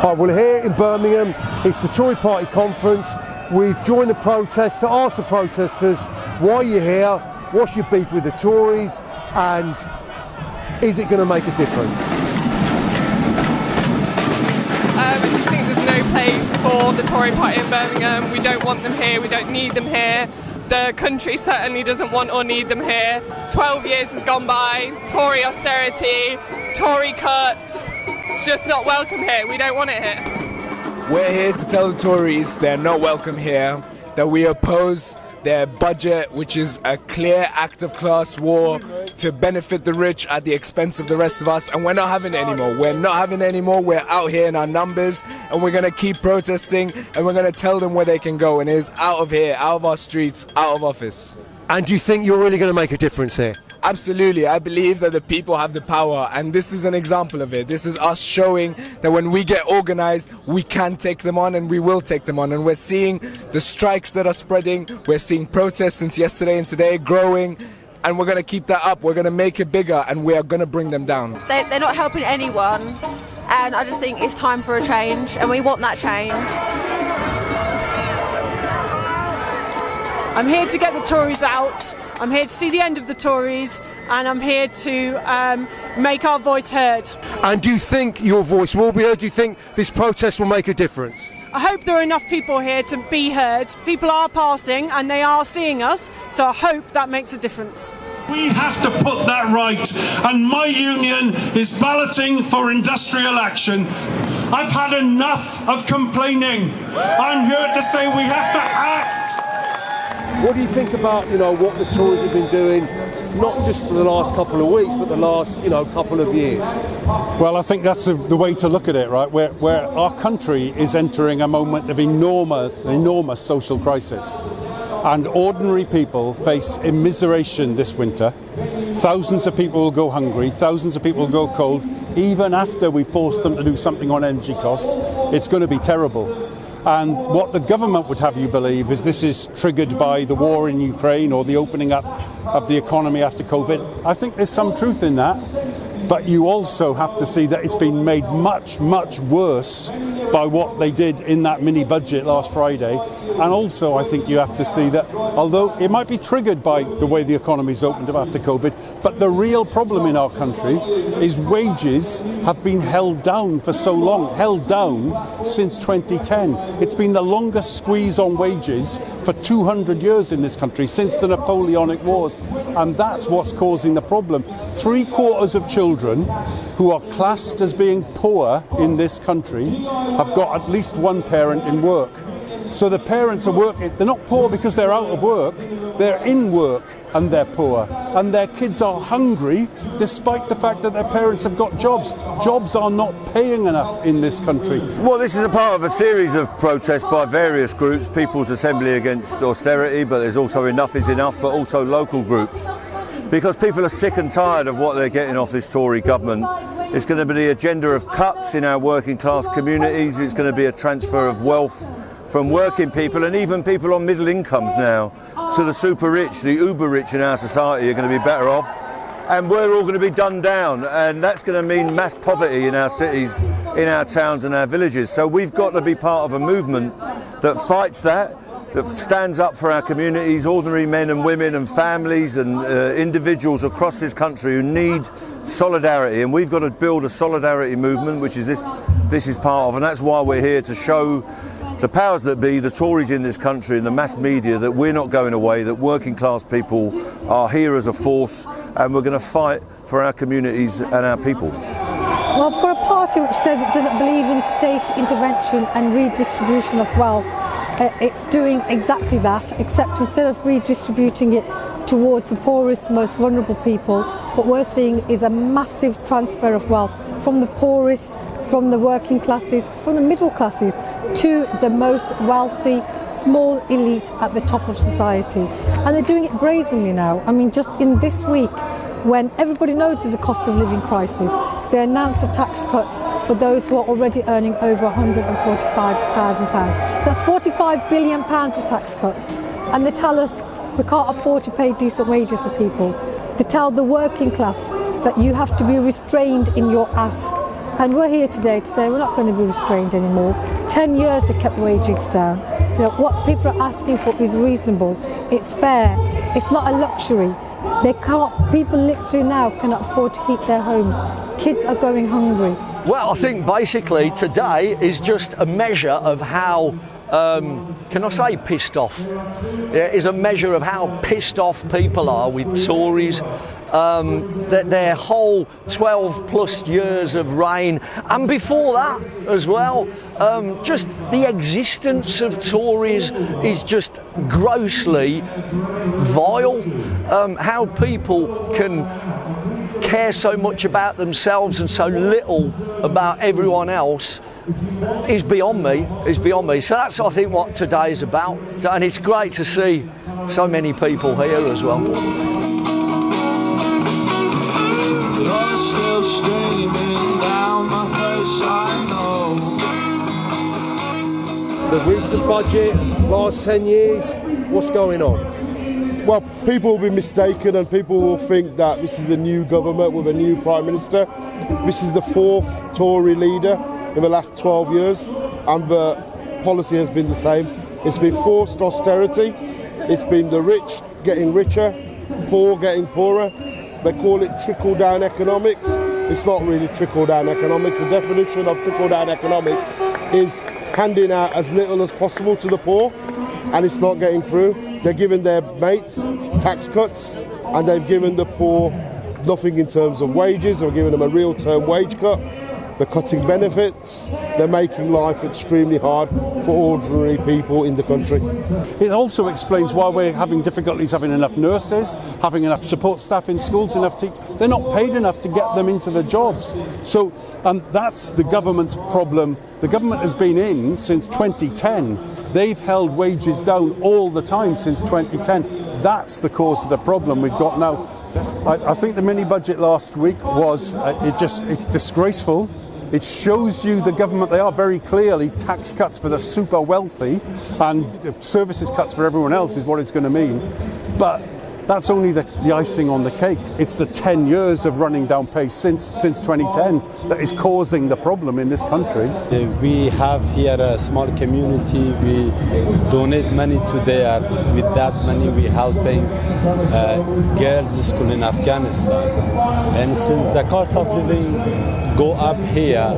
Well, we're here in Birmingham. It's the Tory Party conference. We've joined the protest to ask the protesters why you're here, what's your beef with the Tories, and is it going to make a difference? I just think there's no place for the Tory Party in Birmingham. We don't want them here, we don't need them here. The country certainly doesn't want or need them here. 12 years has gone by, Tory austerity, Tory cuts. It's just not welcome here. We don't want it here. We're here to tell the Tories they're not welcome here, that we oppose their budget, which is a clear act of class war to benefit the rich at the expense of the rest of us, and we're not having it anymore. We're not having it anymore. We're out here in our numbers, and we're going to keep protesting, and we're going to tell them where they can go, and it is out of here, out of our streets, out of office. And do you think you're really going to make a difference here? Absolutely. I believe that the people have the power, and this is an example of it. This is us showing that when we get organized, we can take them on, and we will take them on. And we're seeing the strikes that are spreading. We're seeing protests since yesterday and today growing, and we're going to keep that up. We're going to make it bigger, and we are going to bring them down. They're not helping anyone, and I just think it's time for a change, and we want that change. I'm here to get the Tories out. I'm here to see the end of the Tories, and I'm here to make our voice heard. And do you think your voice will be heard? Do you think this protest will make a difference? I hope there are enough people here to be heard. People are passing and they are seeing us, so I hope that makes a difference. We have to put that right, and my union is balloting for industrial action. I've had enough of complaining. I'm here to say we have to act. What do you think about, what the Tories have been doing, not just for the last couple of weeks, but the last, couple of years? Well, I think that's the way to look at it, right? Where our country is entering a moment of enormous social crisis. And ordinary people face immiseration this winter. Thousands of people will go hungry, thousands of people will go cold. Even after we force them to do something on energy costs, it's going to be terrible. And what the government would have you believe is this is triggered by the war in Ukraine or the opening up of the economy after COVID. I think there's some truth in that, but you also have to see that it's been made much, much worse by what they did in that mini budget last Friday. And also I think you have to see that although it might be triggered by the way the economy's opened up after COVID, but the real problem in our country is wages have been held down for so long, held down since 2010. It's been the longest squeeze on wages for 200 years in this country, since the Napoleonic Wars. And that's what's causing the problem. 3/4 of children who are classed as being poor in this country have got at least one parent in work. So the parents are working. They're not poor because they're out of work. They're in work and they're poor. And their kids are hungry despite the fact that their parents have got jobs. Jobs are not paying enough in this country. Well, this is a part of a series of protests by various groups. People's Assembly Against Austerity, but there's also Enough is Enough, but also local groups. Because people are sick and tired of what they're getting off this Tory government. It's going to be the agenda of cuts in our working class communities. It's going to be a transfer of wealth from working people and even people on middle incomes now to the super rich. The uber rich in our society are going to be better off, and we're all going to be done down, and that's going to mean mass poverty in our cities, in our towns and our villages. So we've got to be part of a movement that fights that stands up for our communities, ordinary men and women and families and individuals across this country who need solidarity, and we've got to build a solidarity movement, which is this is part of, and that's why we're here to show the powers that be, the Tories in this country and the mass media, that we're not going away, that working class people are here as a force, and we're going to fight for our communities and our people. Well, for a party which says it doesn't believe in state intervention and redistribution of wealth, it's doing exactly that, except instead of redistributing it towards the poorest, most vulnerable people, what we're seeing is a massive transfer of wealth from the poorest, from the working classes, from the middle classes, to the most wealthy, small elite at the top of society. And they're doing it brazenly now. I mean, just in this week, when everybody knows there's a cost of living crisis, they announced a tax cut for those who are already earning over £145,000. That's £45 billion of tax cuts. And they tell us we can't afford to pay decent wages for people. They tell the working class that you have to be restrained in your ask. And we're here today to say we're not going to be restrained anymore. 10 years they kept wages down. You know, what people are asking for is reasonable. It's fair. It's not a luxury. People literally now cannot afford to heat their homes. Kids are going hungry. Well, I think basically today is just a measure of how, can I say pissed off? It is a measure of how pissed off people are with Tories. That their whole 12 plus years of reign, and before that as well, just the existence of Tories is just grossly vile. How people can care so much about themselves and so little about everyone else is beyond me. So that's, I think, what today is about, and it's great to see so many people here as well. The recent budget, last 10 years, what's going on? Well, people will be mistaken and people will think that this is a new government with a new Prime Minister. This is the fourth Tory leader in the last 12 years and the policy has been the same. It's been forced austerity, it's been the rich getting richer, poor getting poorer. They call it trickle-down economics. It's not really trickle-down economics. The definition of trickle-down economics is handing out as little as possible to the poor, and it's not getting through. They're giving their mates tax cuts, and they've given the poor nothing in terms of wages, or giving them a real-term wage cut. They're cutting benefits. They're making life extremely hard for ordinary people in the country. It also explains why we're having difficulties having enough nurses, having enough support staff in schools, enough teachers. They're not paid enough to get them into the jobs. So, and that's the government's problem. The government has been in since 2010. They've held wages down all the time since 2010. That's the cause of the problem we've got now. I think the mini budget last week was, it's disgraceful. It shows you the government, they are very clearly tax cuts for the super wealthy and services cuts for everyone else is what it's going to mean. But that's only the icing on the cake. It's the 10 years of running down pay since 2010 that is causing the problem in this country. We have here a small community. We donate money to there. With that money, we're helping girls' school in Afghanistan. And since the cost of living go up here,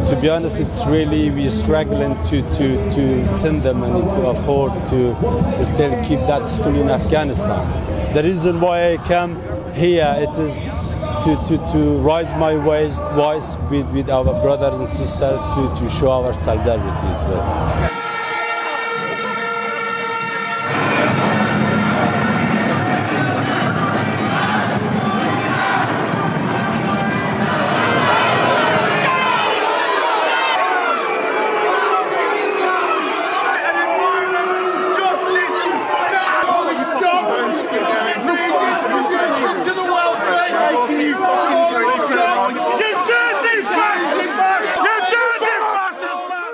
to be honest, it's really, we're struggling to send the money to afford to still keep that school in Afghanistan. The reason why I come here, it is to raise my voice with our brothers and sisters to show our solidarity as well.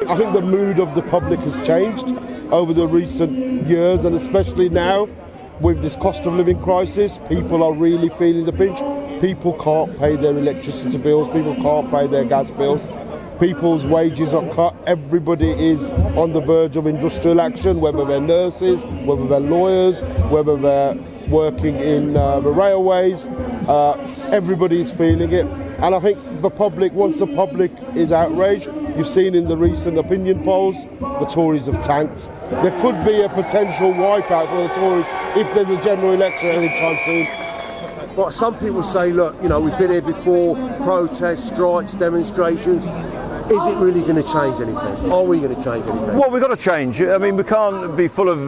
I think the mood of the public has changed over the recent years, and especially now with this cost of living crisis, people are really feeling the pinch. People can't pay their electricity bills, people can't pay their gas bills, people's wages are cut, everybody is on the verge of industrial action, whether they're nurses, whether they're lawyers, whether they're working in the railways, everybody is feeling it. And I think the public, once the public is outraged, you've seen in the recent opinion polls, the Tories have tanked. There could be a potential wipeout for the Tories if there's a general election anytime soon. But some people say, look, we've been here before, protests, strikes, demonstrations. Is it really going to change anything? Are we going to change anything? Well, we've got to change. I mean, we can't be full of,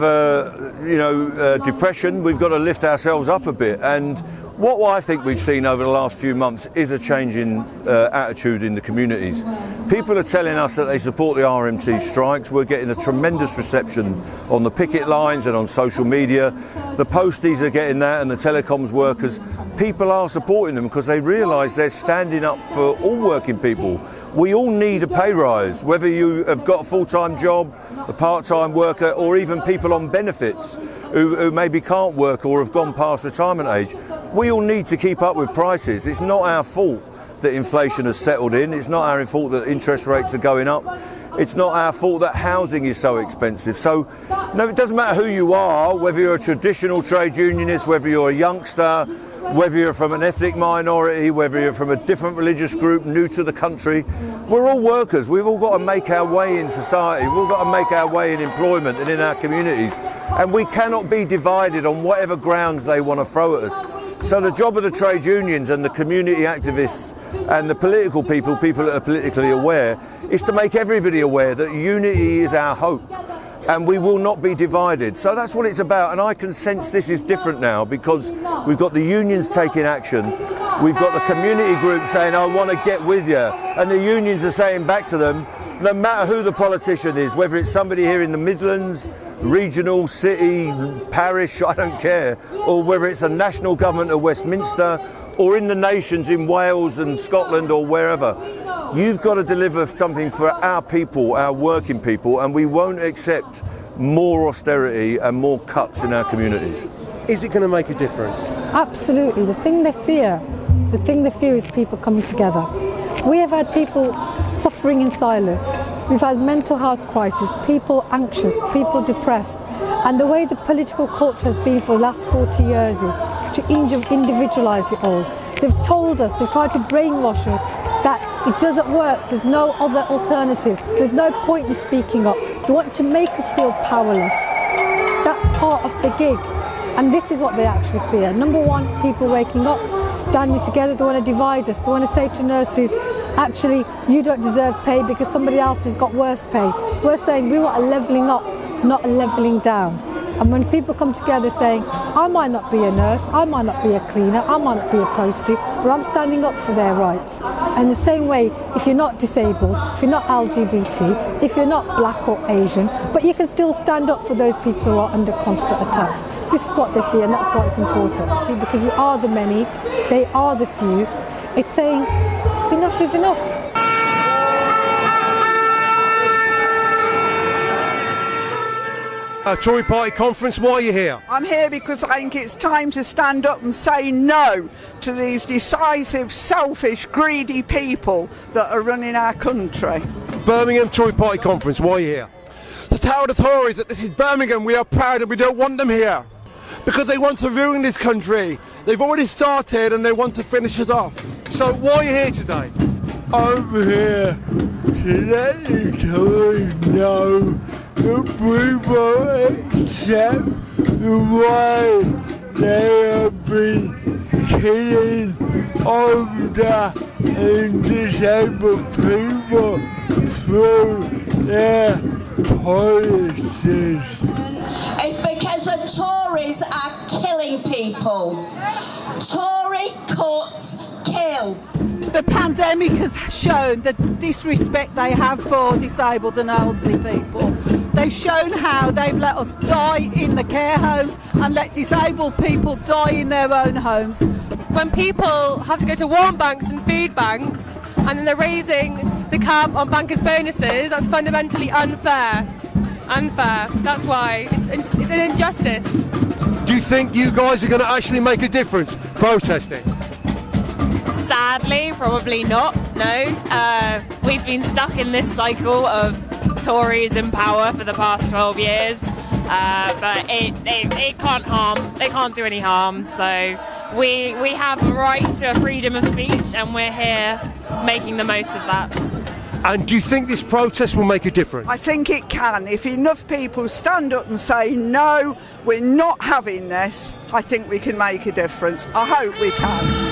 depression. We've got to lift ourselves up a bit. And what I think we've seen over the last few months is a change in attitude in the communities. People are telling us that they support the RMT strikes. We're getting a tremendous reception on the picket lines and on social media. The posties are getting that, and the telecoms workers. People are supporting them because they realise they're standing up for all working people. We all need a pay rise, whether you have got a full-time job, a part-time worker, or even people on benefits who maybe can't work or have gone past retirement age. We all need to keep up with prices. It's not our fault that inflation has settled in. It's not our fault that interest rates are going up. It's not our fault that housing is so expensive. So, no, it doesn't matter who you are, whether you're a traditional trade unionist, whether you're a youngster, whether you're from an ethnic minority, whether you're from a different religious group, new to the country. We're all workers. We've all got to make our way in society. We've all got to make our way in employment and in our communities. And we cannot be divided on whatever grounds they want to throw at us. So the job of the trade unions and the community activists and the political people that are politically aware, is to make everybody aware that unity is our hope and we will not be divided. So that's what it's about, and I can sense this is different now because we've got the unions taking action, we've got the community groups saying I want to get with you, and the unions are saying back to them, no matter who the politician is, whether it's somebody here in the Midlands, regional, city, parish, I don't care, or whether it's a national government of Westminster or in the nations in Wales and Scotland or wherever, you've got to deliver something for our people, our working people, and we won't accept more austerity and more cuts in our communities. Is it going to make a difference? Absolutely. The thing they fear is people coming together. We have had people suffering in silence. We've had mental health crisis, people anxious, people depressed. And the way the political culture has been for the last 40 years is to individualise it all. They've told us, they've tried to brainwash us that it doesn't work, there's no other alternative, there's no point in speaking up. They want to make us feel powerless. That's part of the gig. And this is what they actually fear. Number one, people waking up, standing together. They want to divide us. They want to say to nurses, actually, you don't deserve pay because somebody else has got worse pay. We're saying we want a levelling up, not a levelling down. And when people come together saying, I might not be a nurse, I might not be a cleaner, I might not be a postie, but I'm standing up for their rights. And the same way, if you're not disabled, if you're not LGBT, if you're not black or Asian, but you can still stand up for those people who are under constant attacks. This is what they fear, and that's why it's important. See, because we are the many, they are the few. It's saying, enough is enough. Tory party conference, why are you here? I'm here because I think it's time to stand up and say no to these decisive, selfish, greedy people that are running our country. Birmingham Tory party conference, why are you here? To tell the Tories that this is Birmingham, we are proud and we don't want them here. Because they want to ruin this country. They've already started and they want to finish us off. So why are you here today? I'm here to let the Tories know that we won't accept the way they have been killing older and disabled people through their policies. It's because the Tories are killing people. Tory cuts kill. The pandemic has shown the disrespect they have for disabled and elderly people. They've shown how they've let us die in the care homes and let disabled people die in their own homes. When people have to go to warm banks and food banks and then they're raising the cap on bankers' bonuses, that's fundamentally unfair. Unfair. That's why. It's an injustice. Do you think you guys are going to actually make a difference protesting? Sadly, probably not, no. We've been stuck in this cycle of Tories in power for the past 12 years, but it can't harm, they can't do any harm, so we have a right to a freedom of speech and we're here making the most of that. And do you think this protest will make a difference? I think it can. If enough people stand up and say, no, we're not having this, I think we can make a difference. I hope we can.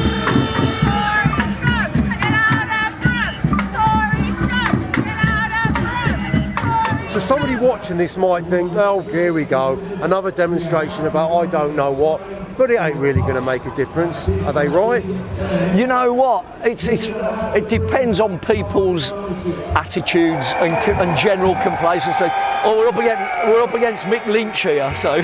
So somebody watching this might think, oh, here we go, another demonstration about I don't know what, but it ain't really going to make a difference. Are they right? You know what? It depends on people's attitudes and general complacency. Oh, we're up against Mick Lynch here, so.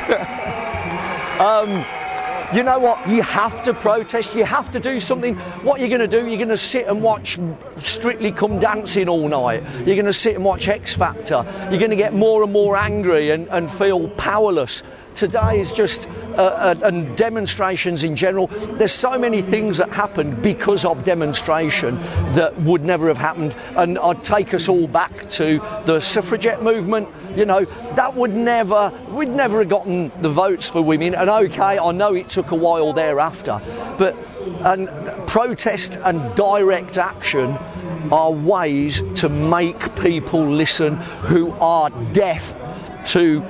You know what? You have to protest. You have to do something. What you're going to do, you're going to sit and watch Strictly Come Dancing all night. You're going to sit and watch X Factor. You're going to get more and more angry and feel powerless. today is just and demonstrations in general. There's so many things that happened because of demonstration that would never have happened. And I'd take us all back to the suffragette movement. You know, that we'd never have gotten the votes for women. And okay, I know it took a while thereafter, but and protest and direct action are ways to make people listen who are deaf to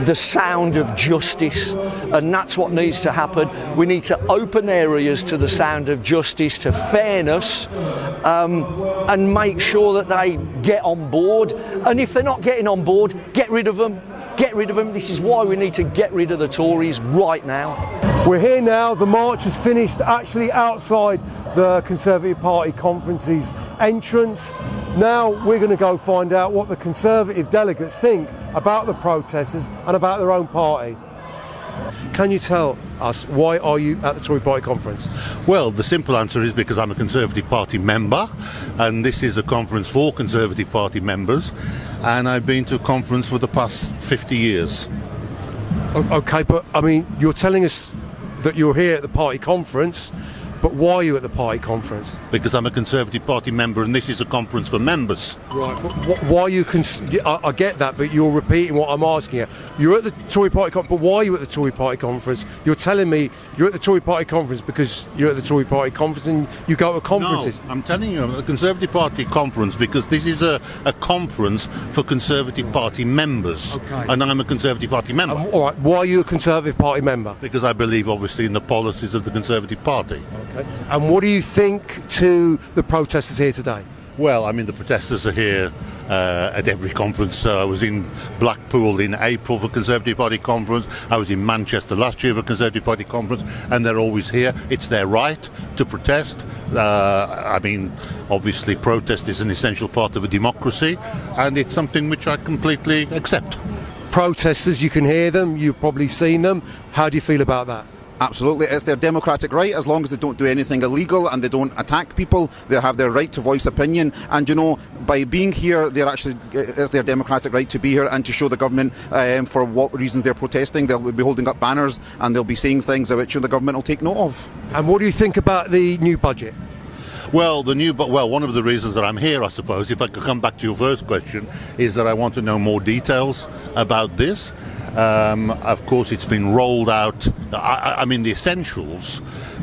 the sound of justice, and that's what needs to happen. We need to open areas to the sound of justice, to fairness, and make sure that they get on board. And if they're not getting on board, get rid of them. Get rid of them. This is why we need to get rid of the Tories right now. We're here now. The march has finished actually outside the Conservative Party conference's entrance. Now we're going to go find out what the Conservative delegates think about the protesters and about their own party. Can you tell us, why are you at the Tory Party conference? Well, the simple answer is because I'm a Conservative Party member, and this is a conference for Conservative Party members, and I've been to a conference for the past 50 years. Okay, but I mean, you're telling us that you're here at the party conference, but why are you at the party conference? Because I'm a Conservative Party member, and this is a conference for members. Right. Why are you? I get that, but you're repeating what I'm asking you. You're at the Tory Party conference, but why are you at the Tory Party conference? You're telling me you're at the Tory Party conference because you're at the Tory Party conference and you go to conferences. No, I'm telling you, I'm at the Conservative Party conference because this is a conference for Conservative Party members. Okay. And I'm a Conservative Party member. All right. Why are you a Conservative Party member? Because I believe, obviously, in the policies of the Conservative Party. Okay. And what do you think to the protesters here today? Well, I mean, the protesters are here at every conference. I was in Blackpool in April for Conservative Party conference. I was in Manchester last year for Conservative Party conference, and they're always here. It's their right to protest. I mean, obviously, protest is an essential part of a democracy, and it's something which I completely accept. Protesters, you can hear them. You've probably seen them. How do you feel about that? Absolutely, it's their democratic right. As long as they don't do anything illegal and they don't attack people, they have their right to voice opinion. And you know, by being here, it's their democratic right to be here and to show the government for what reasons they're protesting. They'll be holding up banners and they'll be saying things which the government will take note of. And what do you think about the new budget? Well, one of the reasons that I'm here, I suppose, if I could come back to your first question, is that I want to know more details about this. Of course, it's been rolled out, I mean, the essentials,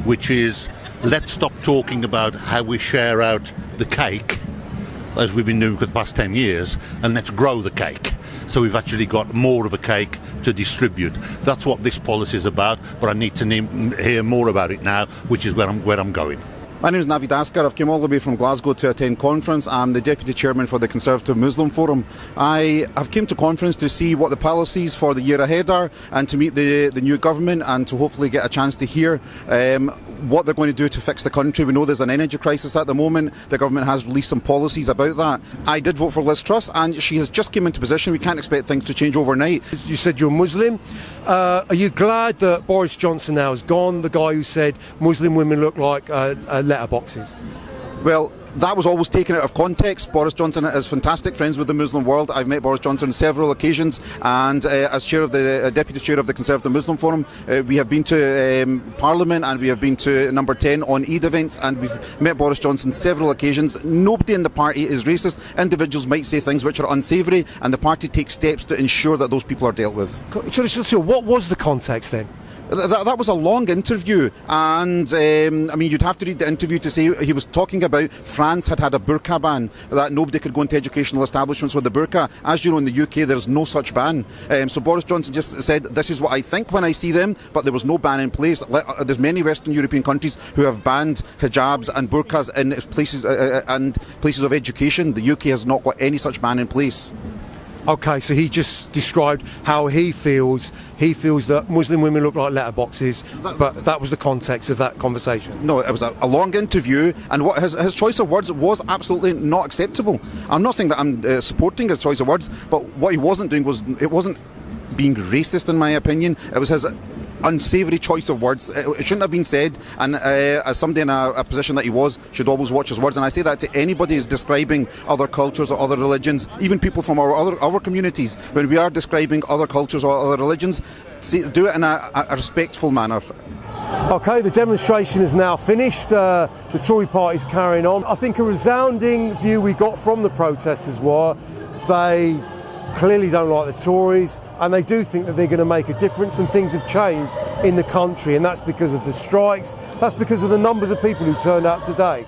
which is let's stop talking about how we share out the cake, as we've been doing for the past 10 years, and let's grow the cake. So we've actually got more of a cake to distribute. That's what this policy is about, but I need to hear more about it now, which is where I'm going. My name is Navid Askar. I've come all the way from Glasgow to attend conference. I'm the Deputy Chairman for the Conservative Muslim Forum. I have come to conference to see what the policies for the year ahead are and to meet the new government and to hopefully get a chance to hear what they're going to do to fix the country. We know there's an energy crisis at the moment. The government has released some policies about that. I did vote for Liz Truss and she has just come into position. We can't expect things to change overnight. You said you're Muslim. Are you glad that Boris Johnson now is gone, the guy who said Muslim women look like letterboxes? Well, that was always taken out of context. Boris Johnson is fantastic friends with the Muslim world. I've met Boris Johnson on several occasions, and as chair of the deputy chair of the Conservative Muslim Forum, we have been to Parliament and we have been to Number 10 on Eid events, and we've met Boris Johnson on several occasions. Nobody in the party is racist. Individuals might say things which are unsavoury, and the party takes steps to ensure that those people are dealt with. So what was the context then? That was a long interview, and I mean, you'd have to read the interview to say he was talking about France had a burqa ban, that nobody could go into educational establishments with the burqa. As you know, in the UK there's no such ban. So Boris Johnson just said, this is what I think when I see them, but there was no ban in place. There's many Western European countries who have banned hijabs and burqas in places of education. The UK has not got any such ban in place. Okay, so he just described how he feels that Muslim women look like letterboxes, but that was the context of that conversation. No, it was a long interview, and what his choice of words was absolutely not acceptable. I'm not saying that I'm supporting his choice of words, but what he wasn't doing it wasn't being racist, in my opinion. It was his unsavoury choice of words. It shouldn't have been said, and as somebody in a position that he was, should always watch his words. And I say that to anybody who's describing other cultures or other religions, even people from our communities. When we are describing other cultures or other religions, do it in a respectful manner. Okay, the demonstration is now finished. The Tory party is carrying on. I think a resounding view we got from the protesters were they clearly don't like the Tories, and they do think that they're going to make a difference, and things have changed in the country, and that's because of the strikes, that's because of the numbers of people who turned out today.